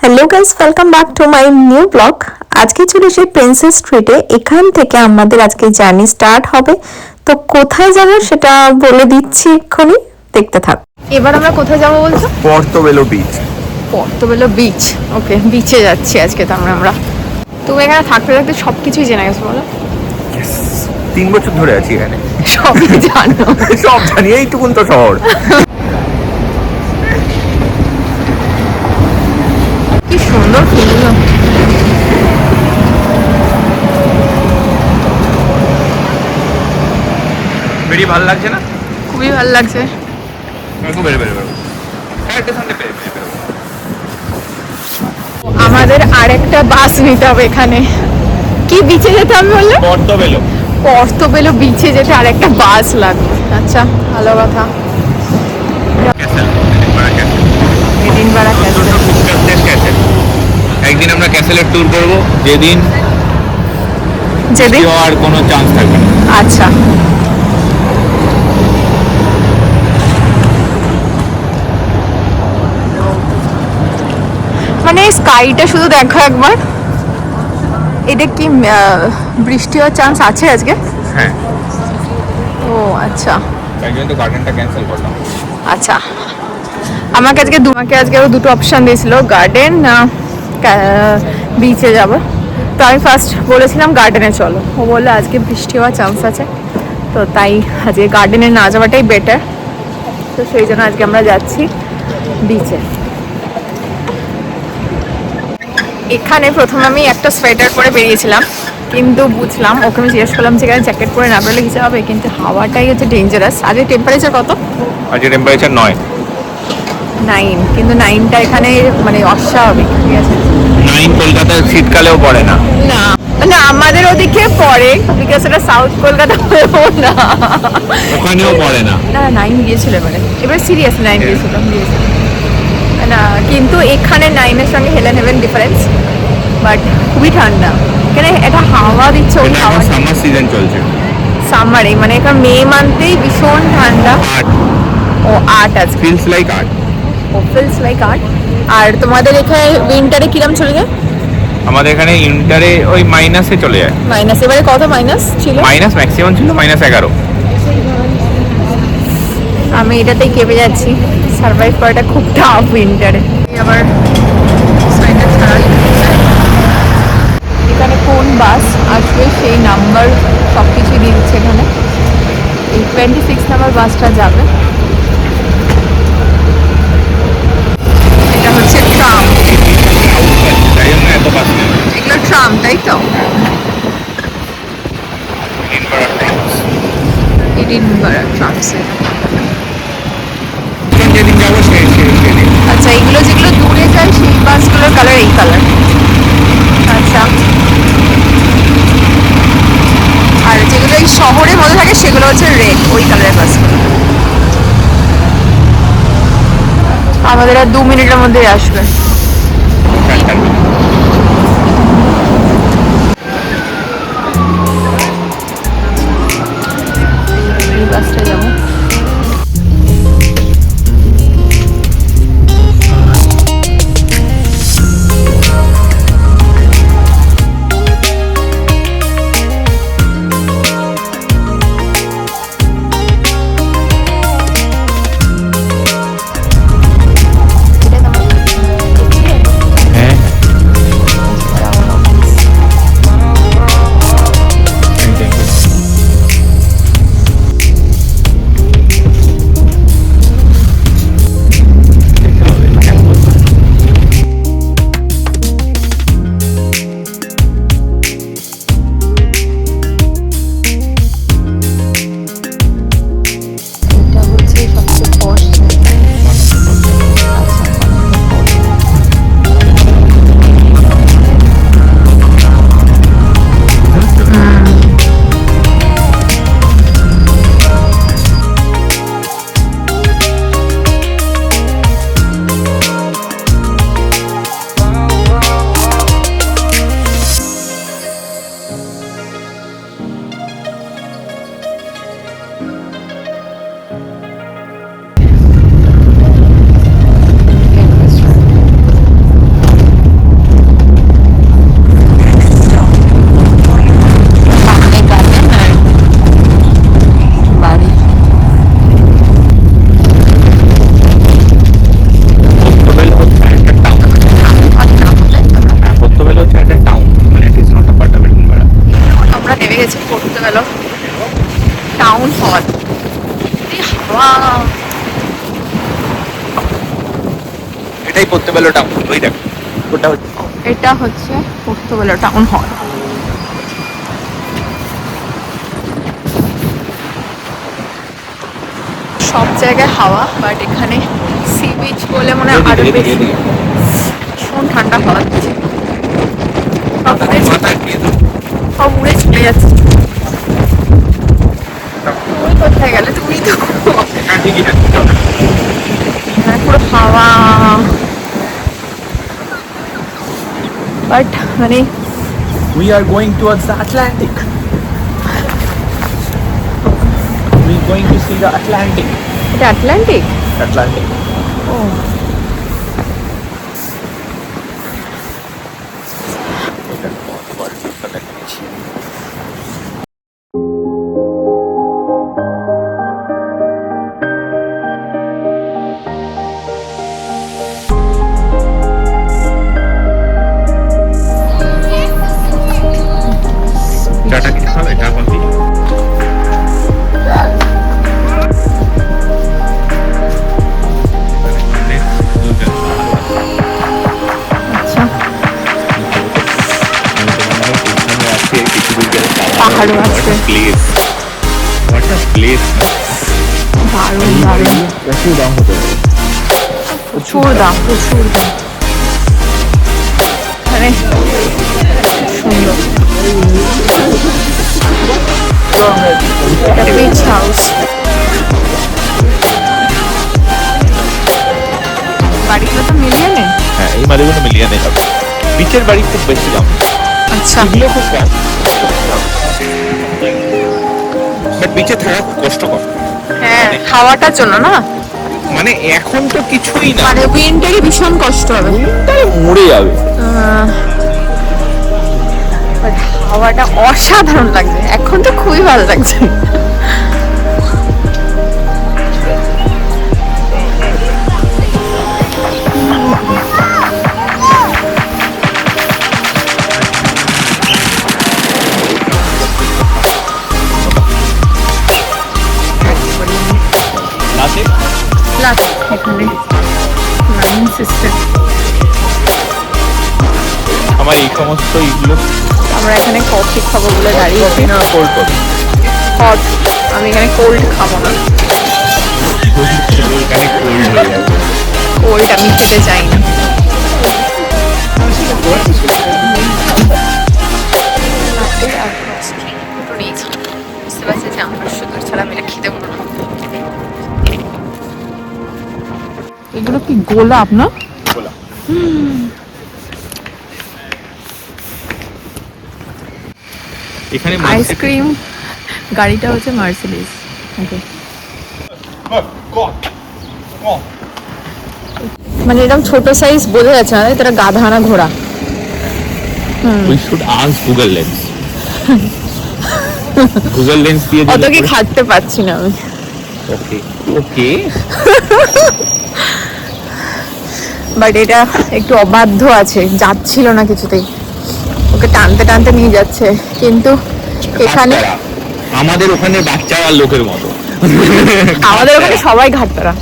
Hello guys, welcome back to my new blog. আজকে চলে এসে প্রিন্সেস স্ট্রিটে। এখান থেকে আমাদের আজকে জার্নি স্টার্ট হবে। তো কোথায় যাব সেটা বলে দিচ্ছি এক্ষুনি, দেখতে থাক। এবার আমরা কোথায় যাবো বলছো? পর্তোবেলো বিচ। পর্তোবেলো বিচ। ওকে, বিচে যাচ্ছি আজকে। তো আমরা তুমি এখানে থাকতে থাকতে সব কিছুই জেনে গেছো বলো। 3 বছর ধরে আছি এখানে, সবই জানো। সব জানি, এইটুকুন তো শহর। কি সুন্দর ফুলগুলো। বেরিয়ে ভালো লাগছে না? খুবই ভালো লাগছে। আমাদের আরেকটা বাস নিতে হবে এখানে। কি বিচে যেতে হবে বললে? পর্তোবেলো। পর্তোবেলো বিচে যেতে আরেকটা বাস লাগবে। আচ্ছা, ভালো কথা। Edinburgh castle. একদিন আমরা ক্যাসেলের ট্যুর করব, যেদিন যেদিন আর কোনো চান্স থাকবে না। আচ্ছা, মানে স্কাইটা শুধু দেখো একবার। এটা কি বৃষ্টি হওয়ার চান্স আছে আজকে? হ্যাঁ, ও আচ্ছা তাই জন্য তো গার্ডেনটা ক্যান্সেল করলাম। আচ্ছা। আমাকে আজকে আরো দুটো অপশন দিয়েছিল, গার্ডেন না বিচে যাব। তো আমি ফার্স্ট বলেছিলাম গার্ডেনে চলো। ও বললো আজকে বৃষ্টি হওয়ার চান্স আছে, তো তাই আজকে গার্ডেনে না যাওয়াটাই বেটার। তো সেই জন্য আজকে আমরা যাচ্ছি বিচে। এখানে প্রথমে আমি একটা সোয়েটার পরে বেরিয়েছিলাম, কিন্তু বুঝলাম, ওকে আমি জিজ্ঞেস করলাম যে এখানে জ্যাকেট পরে না বেরোলে কিছু হবে, কিন্তু হাওয়াটাই হচ্ছে ডেঞ্জারাস। আজকে টেম্পারেচার কত? আজকে টেম্পারেচার 9। 9, কিন্তু 9টা এখানে মানে অস্বাভাবিক। ঠিক আছে, 9 কলকাতায় শীতকালেও পড়ে না। না না, আমাদের ওদিকে পড়ে, বিকজ এটা সাউথ কলকাতা হয়েও না। ওখানেও পড়ে না। না 9 গিয়েছিল এবার সিরিয়াস 9 গিয়েছিল। না, কিন্তু এখানে 9-এর সঙ্গে হেলেন হেভেন ডিফারেন্স, বাট খুবই ঠান্ডা এখানে। এটা হাওয়া দিচ্ছে, ওই হাওয়া সামার সিজন চলছে। সামারে, মানে এখানে মে মান্থেই ভীষণ ঠান্ডা। 8 ও 8 আছে, ফিলস লাইক 8। ও ফিলস লাইক 8। আর তোমাদের এখানে উইন্টারে কিরম চলে যায়? আমাদের এখানে ইন্টারে ওই মাইনাসে চলে যায়। মাইনাস, এবারে কত মাইনাস ছিল? মাইনাস ম্যাক্সিমাম ছিল -11। আমি এটাতেই কেঁপে যাচ্ছি। সার্ভাইভ করাটা খুব টাফ উইন্টারে। আবার সোয়েটার ছাড়া এখানে কোন বাস আসবে সেই নাম্বার সব কিছুই দিয়ে দিচ্ছে এখানে। এই 26 নাম্বার বাসটা যাবে। এটা হচ্ছে ট্রাম। তাই জন্য এত বাস নেই। এগুলো ট্রাম, তাই তো? এডিনবারা ট্রামসে। যেদিন যাবো সেদিন। আচ্ছা, এগুলো যেগুলো দূরে যায় সেই বাসগুলোর কালার এই কালার। আচ্ছা, আর যেগুলো এই শহরের মধ্যে থাকে সেগুলো হচ্ছে রেড, ওই কালারের বাসগুলো। আমাদের আর 2 মিনিটের মধ্যেই আসবে। এই বাসটা যাবো। হ্যাঁ, পর্তবেলো টাউন, ওই দেখ ওটা হচ্ছে এটা হচ্ছে পোস্তবেলা টাউন হল। সব জায়গায় হাওয়া, বাট এখানে সি বিচ বলে মনে হয় আরো বেশি ভীষণ ঠান্ডা হাওয়া দিচ্ছে। সব উড়ে চলে যাচ্ছে। তুমি কোথায় গেলে? তুমি তো পুরো হাওয়া, বাট মানে We are going towards the Atlantic. We are going to see the Atlantic. এটা আটলান্টিক। Atlantic. ও চাটা কি খাবে? চা কফি? আচ্ছা, পাহাড়ও আছে। দারুণ দারুণ, প্রচুর দাম হতে পারে। প্রচুর দাম, প্রচুর দাম। এখানে সুন্দর এটা বিচ হাউস। বাড়িগুলো তো মিলিয়নে। হ্যাঁ, এই বাড়িগুলো মিলিয়নে হবে। বিচের বাড়ি খুব বেশি দাম, আচ্ছা, এগুলো খুব কম। বাট বিচে থাকা খুব কষ্টকর। হ্যাঁ হাওয়াটার জন্য না, মানে এখন তো কিছুই না, মানে উইন্টারে ভীষণ কষ্ট হবে। উইন্টারে মরে যাবে। বাট হাওয়াটা অসাধারণ লাগছে, এখন তো খুবই ভালো লাগছে। রাতে প্লাস এখানে লাইন সিস্টেম। আমার এই সমস্ত এইগুলো আমরা এখানে কফি খাবো বলে দাঁড়িয়েছি। না কোল্ড কফি, হট, আমি এখানে কোল্ড খাবো না, এখানে কোল্ড হয়ে যাবে। কোল্ড আমি খেতে চাই না। বুঝতে পারছি যে আমার সুগার ছাড়া আমি এটা খেতে পারবো না। এগুলো কি গোলাপ না? বলা এখানে আইসক্রিম, গাড়িটা হচ্ছে মার্সিডিজ। ওকে, মানে এরকম ছোট সাইজ বোঝা যাচ্ছে না এটা গাধা না ঘোড়া। We should ask Google Lens. Google Lens দিয়ে অত কি খাটতে পারছি না আমি। ওকে ওকে, বাট এটা একটু অবাধ্য আছে, যাচ্ছিল না কিছুতেই, ওকে টানতে টানতে নিয়ে যাচ্ছে। কিন্তু এখানে আমাদের ওখানে বাচ্চা আর লোকের মতো, আমাদের ওখানে সবাই ঘাটতারা।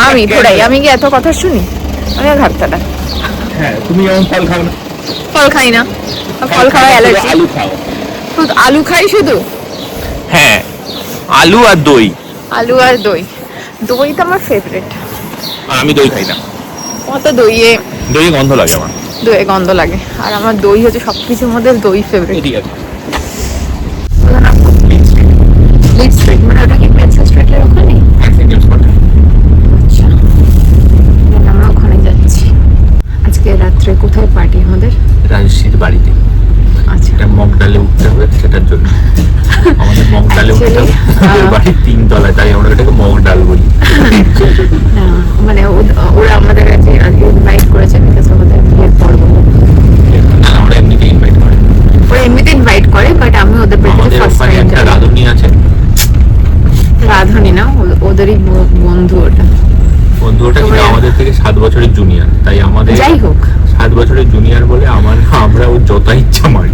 আমি পুরাই, আমি কি এত কথা শুনি? আমি ঘাটতারা। হ্যাঁ, তুমি যেমন ফল খাও না, ফল খাই না, ফল খাওয়া অ্যালার্জি। আলু খাও। আলু খাই শুধু? হ্যাঁ, আলু আর দই। আলু আর দই, দই তো আমার ফেভারিট। আর আমি দই খাই না, অত দইয়ে দই গন্ধ লাগে আমার, দইয়ে গন্ধ লাগে। আর আমার দই হচ্ছে সবকিছুর মধ্যে দই ফেভারিট। এটি আছে। লিড স্ট্রিট, মানে ওটা কি পেন্সিল স্ট্রিটের ওখানে? আচ্ছা, আমরা ওখানে যাচ্ছি। আজকে রাত্রে কোথায় পার্টি আমাদের? রাজশ্রীর বাড়িতে। আচ্ছা, এটা মগ ডালে উঠতে হবে, সেটার জন্য আমাদের মগ ডালে উঠতে হবে। ওদের বাড়ির 3 তলায়, তাই আমরা এটাকে মগ ডাল বলি। না মানে ওরা আমাদের কাছে আজকে ইনভাইট করেছে বিকজ আমাদের বিয়ের পর্ব। না, আমরা এমনিতে ইনভাইট করি। ওরা এমনিতে ইনভাইট করে, বাট আমি ওদের বাড়িতে আমাদের ফার্স্ট ওখানে টাইম একটা যাই। রাঁধুনি আছে, রাধুনি না, ওদেরই বন্ধু ওটা। বন্ধু ওটা ছিল আমাদের থেকে 7 বছরের জুনিয়র, তাই আমাদের যাই হোক 7 বছরের জুনিয়র বলে আমরা ওর যত ইচ্ছা মারি।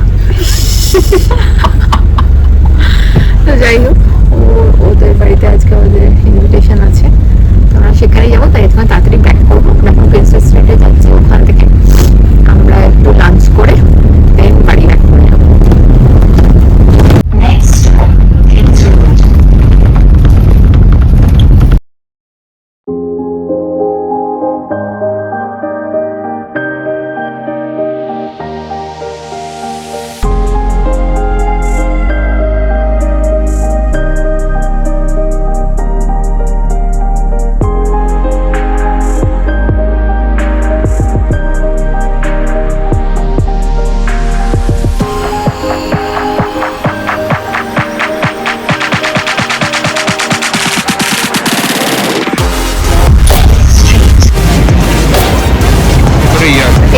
তো যাই হোক, ওদের বাড়িতে আজকে ওদের ইনভিটেশন আছে, তো আমরা সেখানে যাবো। তাই তোমার তাড়াতাড়ি ব্যাক করবো, প্রিন্সেস স্ট্রিটে যাচ্ছি, ওখান থেকে আমরা একটু লাঞ্চ করে দেন বাড়ি ব্যাক করে যাবো।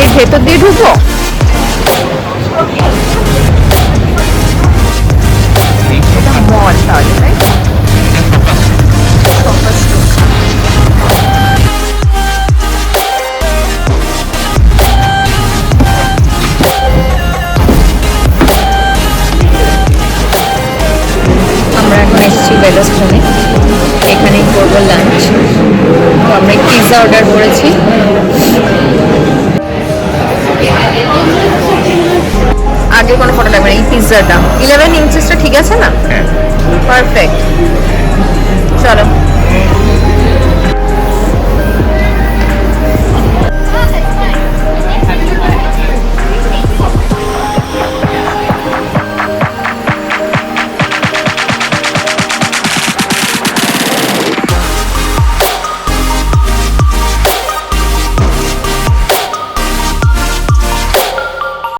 এর ভেতর দিয়ে ঢুকবো? এটা মল তাহলে, তাই তো? আমরা এখন এসেছি ওয়েলস্টনে, এখানেই করবো লাঞ্চ। তো আমরা পিৎজা অর্ডার করেছি। আগে কোনো ফটো লাগবে না, এই পিৎজাটা 11 ইঞ্চেসটা ঠিক আছে না? হ্যাঁ পারফেক্ট। চলো